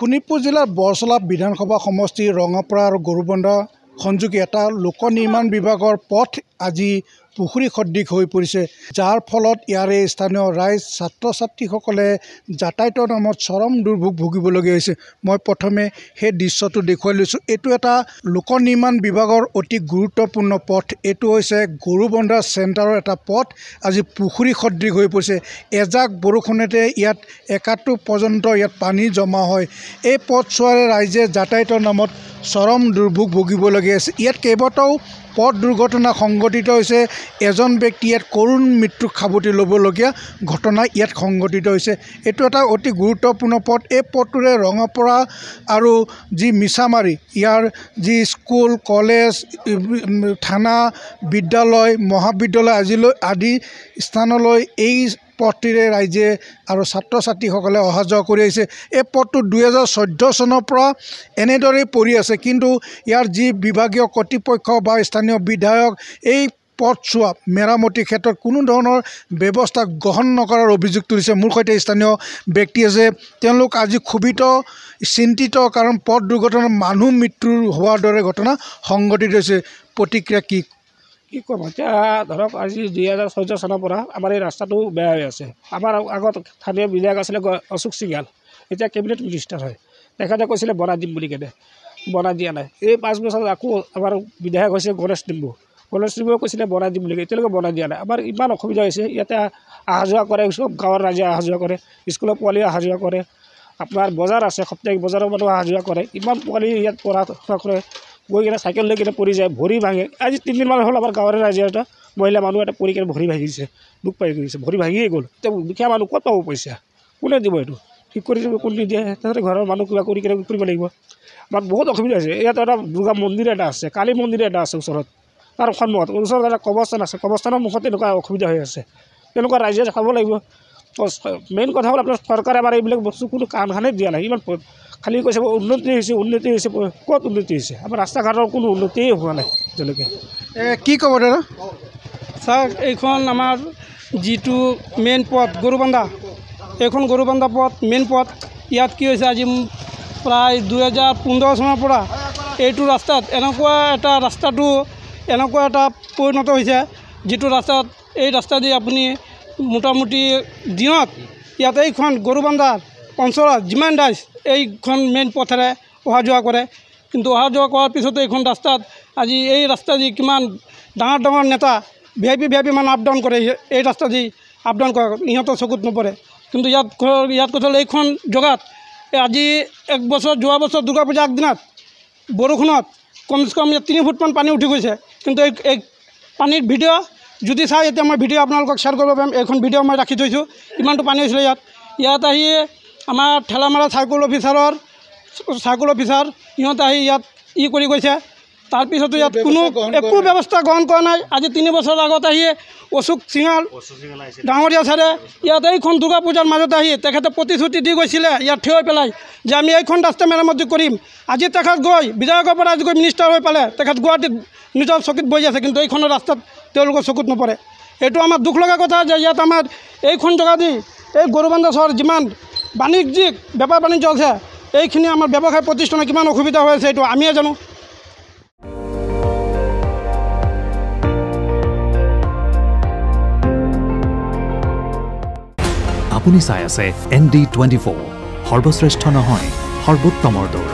শোণিতপুৰ জিলাৰ বৰচলা বিধানসভা সমষ্টিৰ ৰঙাপাৰা আৰু গৰুবন্ধা সংযোগী এটা লোক নিৰ্মাণ বিভাগৰ পথ আজি পুখুৰী সদৃশ হৈ পৰিছে, যাৰ ফলত ইয়াৰে স্থানীয় ৰাইজ ছাত্ৰ ছাত্ৰীসকলে যাতায়াতৰ নামত চৰম দুৰ্ভোগ ভুগিবলগীয়া হৈছে। মই প্ৰথমে সেই দৃশ্যটো দেখুৱাই লৈছোঁ। এইটো এটা লোক নিৰ্মাণ বিভাগৰ অতি গুৰুত্বপূৰ্ণ পথ। এইটো হৈছে গৰুবন্ধা চেণ্টাৰৰ এটা পথ, আজি পুখুৰী সদৃশ হৈ পৰিছে। এজাক বৰষুণতে ইয়াত একাটো পৰ্যন্ত ইয়াত পানী জমা হয়। এই পথছোৱাৰে ৰাইজে যাতায়াতৰ নামত চৰম দুৰ্ভোগ ভুগিবলগীয়া হৈছে। ইয়াত কেইবাটাও পথ দুৰ্ঘটনা সংঘটিত হৈছে। এজন ব্যক্তি ইয়াত কৰুণ মৃত্যুক সাৱটি ল'বলগীয়া ঘটনা ইয়াত সংঘটিত হৈছে। এইটো এটা অতি গুৰুত্বপূৰ্ণ পথ। এই পথটোৰে ৰঙাপাৰা আৰু যি মিছামাৰী, ইয়াৰ যি স্কুল, কলেজ, থানা, বিদ্যালয়, মহাবিদ্যালয় আদি স্থানলৈ এই পথটিৰে ৰাইজে আৰু ছাত্ৰ ছাত্ৰীসকলে অহা যোৱা কৰি আহিছে। এই পথটো 2014 চনৰ পৰা এনেদৰেই পৰি আছে, কিন্তু ইয়াৰ যি বিভাগীয় কৰ্তৃপক্ষ বা স্থানীয় বিধায়ক এই পথছোৱা মেৰামতিৰ ক্ষেত্ৰত কোনো ধৰণৰ ব্যৱস্থা গ্ৰহণ নকৰাৰ অভিযোগ তুলিছে। মোৰ সৈতে স্থানীয় ব্যক্তি আছে, তেওঁলোক আজি ক্ষোভিত, চিন্তিত, কাৰণ পথ দুৰ্ঘটনাত মানুহ মৃত্যু হোৱাৰ দৰে ঘটনা সংঘটিত হৈছে। প্ৰতিক্ৰিয়া কি ক'ম? এতিয়া ধৰক আজি 2014 চনৰ পৰা আমাৰ এই ৰাস্তাটো বেয়া হৈ আছে। আমাৰ আগত স্থানীয় বিধায়ক আছিলে অশোক সিংহাল, এতিয়া কেবিনেট মিনিষ্টাৰ হয়। তেখেতে কৈছিলে বনাই দিম বুলি কেনে, বনাই দিয়া নাই। এই 5 বছৰত আকৌ আমাৰ বিধায়ক হৈছে গণেশ ডিম্বুৱে কৈছিলে বনাই দিম বুলি, এতিয়ালৈকে বনাই দিয়া নাই। আমাৰ ইমান অসুবিধা হৈছে। ইয়াতে অহা যোৱা কৰে, চব গাঁৱৰ ৰাইজে অহা যোৱা কৰে, স্কুলৰ পোৱালি অহা যোৱা কৰে, আপোনাৰ বজাৰ আছে, সাপ্তাহিক বজাৰৰ মানুহ অহা যোৱা কৰে। ইমান পোৱালি ইয়াত পঢ়া শুনা কৰে, গৈ কিনে চাইকেল লৈ কিনে পৰি যায়, ভৰি ভাঙে। আজি 3 দিনমান হ'ল আমাৰ গাঁৱৰে ৰাইজে এটা মহিলা মানুহ এটা পৰি কিনে ভৰি ভাঙিছে, দুখ পাই গৈছে, ভৰি ভাঙিয়ে গ'ল। এতিয়া দুখীয়া মানুহ ক'ত পাব পইচা? কোনে দিব? এইটো ঠিক কৰি দিব, কোন নিদিয়ে? তাতে ঘৰৰ মানুহ কিবা কৰি কিনে কৰিব লাগিব। আমাৰ বহুত অসুবিধা হৈছে। ইয়াত এটা দুৰ্গা মন্দিৰ এটা আছে, কালী মন্দিৰ এটা আছে ওচৰত, তাৰ সন্মুখত ওচৰত এটা কবৰস্থান আছে, কবৰস্থানৰ মুখত এনেকুৱা অসুবিধা হৈ আছে। তেনেকুৱা ৰাইজে খাব লাগিব। মেইন কথা হ'ল আপোনাৰ চৰকাৰে আমাৰ এইবিলাক বস্তু কোনো কাম খানে দিয়া নাই। ইমান খালি কৈছে উন্নতি হৈছে, ক'ত উন্নতি হৈছে? আমাৰ ৰাস্তা ঘাটৰ কোনো উন্নতিয়ে হোৱা নাই এতিয়ালৈকে। কি ক'ব দাদা? চাওক, এইখন আমাৰ যিটো মেইন পথ গৰুবন্ধা, এইখন গৰুবন্ধা পথ মেইন পথ। ইয়াত কি হৈছে, আজি প্ৰায় 2015 চনৰ পৰা এইটো ৰাস্তাত এনেকুৱা এটা পৰিণত হৈছে, যিটো ৰাস্তাত এই ৰাস্তা দি আপুনি মোটামুটি দিনত ইয়াত এইখন গৰুবন্ধাৰ অঞ্চলত যিমান ৰাইজ এইখন মেইন পথেৰে অহা যোৱা কৰে, কিন্তু অহা যোৱা কৰাৰ পিছতো এইখন ৰাস্তাত আজি এই ৰাস্তা দি কিমান ডাঙৰ ডাঙৰ নেতা ভিআইপি মানুহ আপ ডাউন কৰে, এই ৰাস্তা দি আপ ডাউন কৰে, ইহঁতৰ চকুত নপৰে। কিন্তু ইয়াত কথা হ'ল এইখন জেগাত আজি যোৱা বছৰ দুৰ্গা পূজা আগদিনাত বৰষুণত কমচে কম ইয়াত 3 ফুটমান পানী উঠি গৈছে। কিন্তু এই পানীৰ ভিডিঅ' যদি চাই, এতিয়া মই ভিডিঅ' আপোনালোকক শ্বেয়াৰ কৰিব পাৰিম। এইখন ভিডিঅ' মই ৰাখি থৈছোঁ, ইমানটো পানী হৈছিলে ইয়াত আহি আমাৰ ঠেলামাৰা চাৰ্কুল অফিচাৰ ইহঁতে আহি ইয়াত কৰি গৈছে। তাৰপিছতো ইয়াত কোনো একো ব্যৱস্থা গ্ৰহণ কৰা নাই। আজি 3 বছৰ আগত আহি অশোক সিংহাল ডাঙৰীয়া ছাৰে ইয়াত এইখন দুৰ্গা পূজাৰ মাজতে আহি তেখেতে প্ৰতিশ্ৰুতি দি গৈছিলে ইয়াত থিয় হৈ পেলাই যে আমি এইখন ৰাস্তা মেৰামতি কৰিম। আজি তেখেত গৈ বিধায়কৰ পৰা আজি গৈ মিনিষ্টাৰ হৈ পালে, তেখেত গুৱাহাটীত নিজৰ চকীত বহি আছে, কিন্তু এইখনৰ ৰাস্তাত তেওঁলোকৰ চকুত নপৰে। এইটো আমাৰ দুখ লগা কথা যে ইয়াত আমাৰ এইখন জেগা দি এই গৰুবন্ধা চহৰ যিমান বাণিজ্যিক বেপাৰ বাণিজ্য আছে, এইখিনি আমাৰ ব্যৱসায় প্ৰতিষ্ঠানৰ কিমান অসুবিধা হৈ আছে এইটো আমিয়ে জানো। আপুনি চাই আছে ND24, সৰ্বশ্ৰেষ্ঠ নহয়, সৰ্বোত্তমৰ দৌৰ।